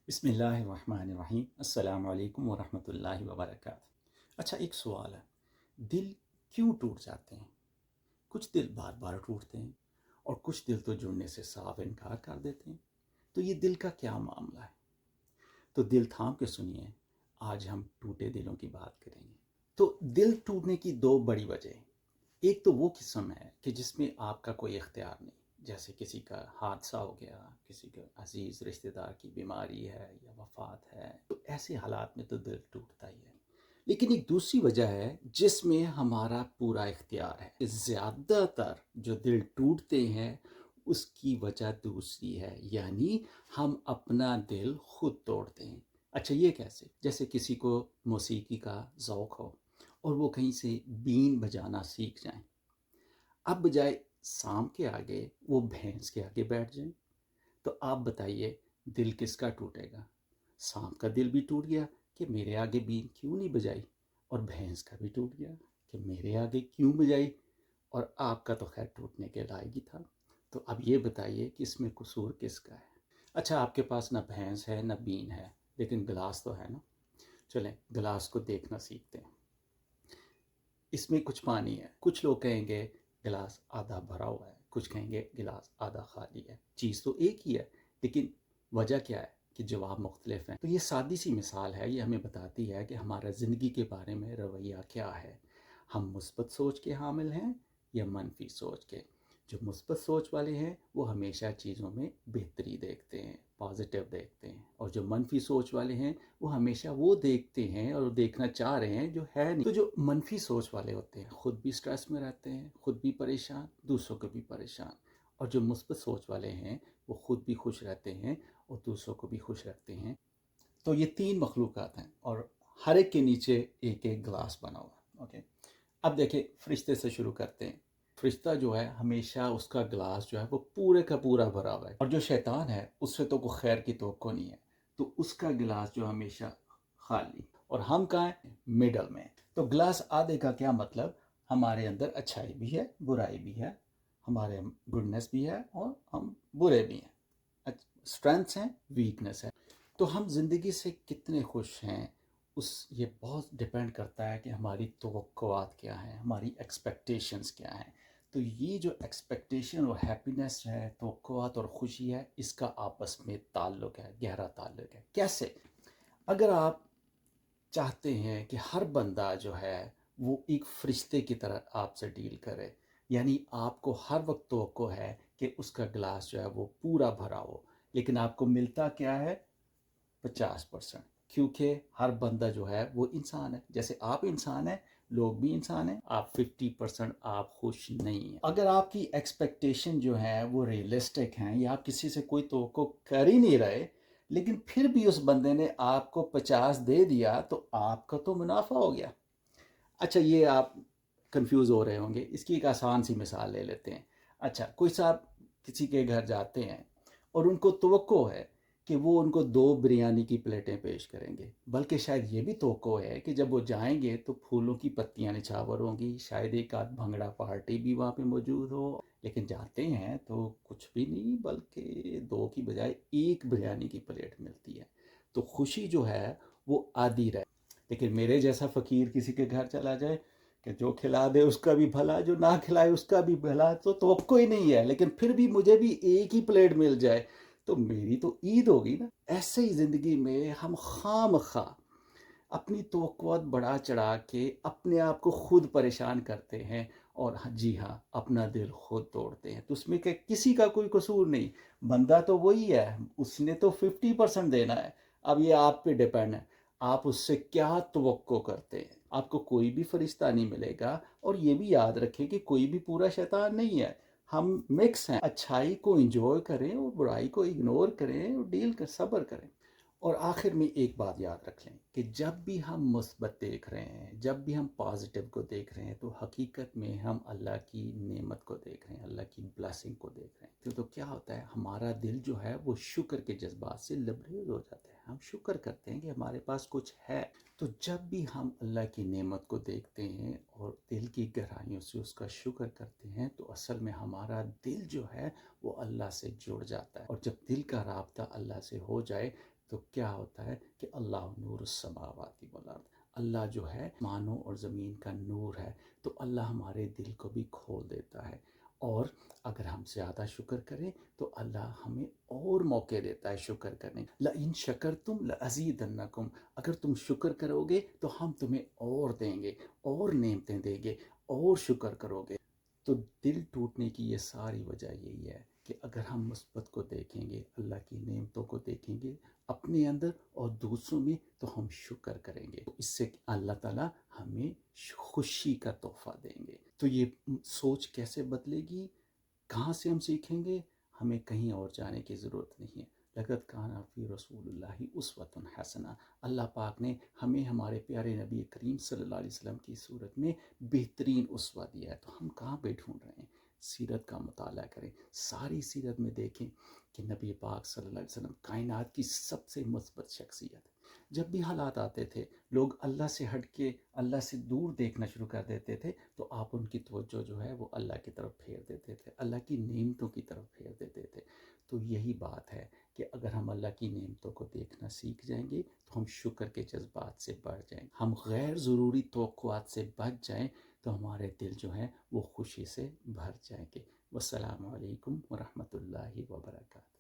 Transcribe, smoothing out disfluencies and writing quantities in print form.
بسم اللہ الرحمن الرحیم۔ السلام علیکم ورحمۃ اللہ وبرکاتہ۔ اچھا، ایک سوال ہے، دل کیوں ٹوٹ جاتے ہیں؟ کچھ دل بار بار ٹوٹتے ہیں اور کچھ دل تو جڑنے سے صاف انکار کر دیتے ہیں۔ تو یہ دل کا کیا معاملہ ہے؟ تو دل تھام کے سنیے، آج ہم ٹوٹے دلوں کی بات کریں گے۔ تو دل ٹوٹنے کی دو بڑی وجہ ہیں۔ ایک تو وہ قسم ہے کہ جس میں آپ کا کوئی اختیار نہیں، جیسے کسی کا حادثہ ہو گیا، کسی کا عزیز رشتہ دار کی بیماری ہے یا وفات ہے، تو ایسے حالات میں تو دل ٹوٹتا ہی ہے۔ لیکن ایک دوسری وجہ ہے جس میں ہمارا پورا اختیار ہے۔ زیادہ تر جو دل ٹوٹتے ہیں اس کی وجہ دوسری ہے، یعنی ہم اپنا دل خود توڑتے ہیں۔ اچھا، یہ کیسے؟ جیسے کسی کو موسیقی کا ذوق ہو اور وہ کہیں سے بین بجانا سیکھ جائیں، اب بجائے سام کے آگے وہ بھینس کے آگے بیٹھ جائیں، تو آپ بتائیے دل کس کا ٹوٹے گا؟ سام کا دل بھی ٹوٹ گیا کہ میرے آگے بین کیوں نہیں بجائی، اور بھینس کا بھی ٹوٹ گیا کہ میرے آگے کیوں بجائی، اور آپ کا تو خیر ٹوٹنے کے لائق ہی تھا۔ تو اب یہ بتائیے کہ اس میں قصور کس کا ہے؟ اچھا، آپ کے پاس نہ بھینس ہے نہ بین ہے، لیکن گلاس تو ہے نا۔ چلیں گلاس کو دیکھنا سیکھتے ہیں۔ اس میں کچھ پانی ہے، کچھ لوگ کہیں گے گلاس آدھا بھرا ہوا ہے، کچھ کہیں گے گلاس آدھا خالی ہے۔ چیز تو ایک ہی ہے، لیکن وجہ کیا ہے کہ جواب مختلف ہیں۔ تو یہ سادی سی مثال ہے، یہ ہمیں بتاتی ہے کہ ہمارا زندگی کے بارے میں رویہ کیا ہے۔ ہم مثبت سوچ کے حامل ہیں یا منفی سوچ کے؟ جو مثبت سوچ والے ہیں وہ ہمیشہ چیزوں میں بہتری دیکھتے ہیں، پازیٹیو دیکھتے ہیں، اور جو منفی سوچ والے ہیں وہ ہمیشہ وہ دیکھتے ہیں اور دیکھنا چاہ رہے ہیں جو ہے نہیں۔ تو جو منفی سوچ والے ہوتے ہیں خود بھی سٹریس میں رہتے ہیں، خود بھی پریشان، دوسروں کو بھی پریشان، اور جو مثبت سوچ والے ہیں وہ خود بھی خوش رہتے ہیں اور دوسروں کو بھی خوش رکھتے ہیں۔ تو یہ تین مخلوقات ہیں اور ہر ایک کے نیچے ایک ایک گلاس بنا ہوا ہے۔ اوکے، اب دیکھیں فرشتے سے شروع کرتے ہیں۔ فرشتہ جو ہے ہمیشہ اس کا گلاس جو ہے وہ پورے کا پورا بھرا ہوا ہے، اور جو شیطان ہے اس سے تو کوئی خیر کی توقع نہیں ہے، تو اس کا گلاس جو ہمیشہ خالی، اور ہم کہاں ہیں؟ مڈل میں۔ تو گلاس آدھے کا کیا مطلب؟ ہمارے اندر اچھائی بھی ہے، برائی بھی ہے، ہمارے گڈنس بھی ہے اور ہم برے بھی ہیں، اسٹرینتھس ہیں، ویکنس ہے۔ تو ہم زندگی سے کتنے خوش ہیں یہ بہت ڈپینڈ کرتا ہے کہ ہماری توقعات کیا ہیں، ہماری ایکسپیکٹیشنز کیا ہیں۔ تو یہ جو ایکسپیکٹیشن اور ہیپینس ہے، توقعات اور خوشی ہے، اس کا آپس میں تعلق ہے، گہرا تعلق ہے۔ کیسے؟ اگر آپ چاہتے ہیں کہ ہر بندہ جو ہے وہ ایک فرشتے کی طرح آپ سے ڈیل کرے، یعنی آپ کو ہر وقت توقع ہے کہ اس کا گلاس جو ہے وہ پورا بھرا ہو، لیکن آپ کو ملتا کیا ہے؟ 50%، کیونکہ ہر بندہ جو ہے وہ انسان ہے، جیسے آپ انسان ہیں، لوگ بھی انسان ہیں، آپ 50% آپ خوش نہیں ہیں۔ اگر آپ کی ایکسپیکٹیشن جو ہے وہ ریئلسٹک ہیں، یا آپ کسی سے کوئی توقع کر ہی نہیں رہے، لیکن پھر بھی اس بندے نے آپ کو 50 دے دیا، تو آپ کا تو منافع ہو گیا۔ اچھا، یہ آپ کنفیوز ہو رہے ہوں گے، اس کی ایک آسان سی مثال لے لیتے ہیں۔ اچھا، کوئی صاحب کسی کے گھر جاتے ہیں اور ان کو توقع ہے کہ وہ ان کو 2 بریانی کی پلیٹیں پیش کریں گے، بلکہ شاید یہ بھی توقع ہے کہ جب وہ جائیں گے تو پھولوں کی پتیاں نچھاور ہوں گی، شاید ایک آدھ بھنگڑا پارٹی بھی وہاں پہ موجود ہو، لیکن جاتے ہیں تو کچھ بھی نہیں، بلکہ 2 کی بجائے 1 بریانی کی پلیٹ ملتی ہے۔ تو خوشی جو ہے وہ آدھی رہے۔ لیکن میرے جیسا فقیر کسی کے گھر چلا جائے کہ جو کھلا دے اس کا بھی بھلا، جو نہ کھلائے اس کا بھی بھلا، تو توقع ہی نہیں ہے، لیکن پھر بھی مجھے بھی ایک ہی پلیٹ مل جائے تو میری تو عید ہوگی نا۔ ایسے ہی زندگی میں ہم خواہ مخواہ اپنی توقعات بڑھا چڑھا کے اپنے آپ کو خود پریشان کرتے ہیں، اور جی ہاں، اپنا دل خود توڑتے ہیں۔ تو اس میں کہ کسی کا کوئی قصور نہیں، بندہ تو وہی ہے، اس نے تو 50% دینا ہے۔ اب یہ آپ پہ ڈیپینڈ ہے، آپ اس سے کیا توقع کرتے ہیں۔ آپ کو کوئی بھی فرشتہ نہیں ملے گا، اور یہ بھی یاد رکھیں کہ کوئی بھی پورا شیطان نہیں ہے، ہم مکس ہیں۔ اچھائی کو انجوائے کریں اور برائی کو اگنور کریں اور ڈیل کر صبر کریں۔ اور آخر میں ایک بات یاد رکھ لیں کہ جب بھی ہم مثبت دیکھ رہے ہیں، جب بھی ہم پازیٹیو کو دیکھ رہے ہیں، تو حقیقت میں ہم اللہ کی نعمت کو دیکھ رہے ہیں، اللہ کی بلیسنگ کو دیکھ رہے ہیں۔ تو کیا ہوتا ہے، ہمارا دل جو ہے وہ شکر کے جذبات سے لبریز ہو جاتا ہے، ہم شکر کرتے ہیں کہ ہمارے پاس کچھ ہے۔ تو جب بھی ہم اللہ کی نعمت کو دیکھتے ہیں اور دل کی گہرائیوں سے اس کا شکر کرتے ہیں، تو اصل میں ہمارا دل جو ہے وہ اللہ سے جڑ جاتا ہے، اور جب دل کا رابطہ اللہ سے ہو جائے تو کیا ہوتا ہے کہ اللہ نور السماوات والارض، اللہ جو ہے مانو اور زمین کا نور ہے، تو اللہ ہمارے دل کو بھی کھول دیتا ہے، اور اگر ہم زیادہ شکر کریں تو اللہ ہمیں اور موقع دیتا ہے شکر کرنے۔ لَإِن شَكَرْتُمْ لَأَزِيدَنَّكُمْ، اگر تم شکر کرو گے تو ہم تمہیں اور دیں گے، اور نعمتیں دیں گے، اور شکر کرو گے۔ تو دل ٹوٹنے کی یہ ساری وجہ یہی ہے کہ اگر ہم مثبت کو دیکھیں گے، اللہ کی نعمتوں کو دیکھیں گے اپنے اندر اور دوسروں میں، تو ہم شکر کریں گے، اس سے اللہ تعالیٰ ہمیں خوشی کا تحفہ دیں گے۔ تو یہ سوچ کیسے بدلے گی، کہاں سے ہم سیکھیں گے؟ ہمیں کہیں اور جانے کی ضرورت نہیں ہے۔ لقد کان فی رسول اللہ اسوۃ حسنہ، اللہ پاک نے ہمیں ہمارے پیارے نبی کریم صلی اللہ علیہ وسلم کی صورت میں بہترین اسوہ دیا ہے، تو ہم کہاں پہ ڈھونڈ رہے ہیں؟ سیرت کا مطالعہ کریں، ساری سیرت میں دیکھیں کہ نبی پاک صلی اللہ علیہ وسلم کائنات کی سب سے مثبت شخصیت۔ جب بھی حالات آتے تھے، لوگ اللہ سے ہٹ کے اللہ سے دور دیکھنا شروع کر دیتے تھے، تو آپ ان کی توجہ جو ہے وہ اللہ کی طرف پھیر دیتے تھے، اللہ کی نعمتوں کی طرف پھیر دیتے تھے۔ تو یہی بات ہے کہ اگر ہم اللہ کی نعمتوں کو دیکھنا سیکھ جائیں گے تو ہم شکر کے جذبات سے بڑھ جائیں گے، ہم غیر ضروری توقعات سے بچ جائیں تو ہمارے دل جو ہیں وہ خوشی سے بھر جائیں گے۔ والسلام علیکم ورحمۃ اللہ وبرکاتہ۔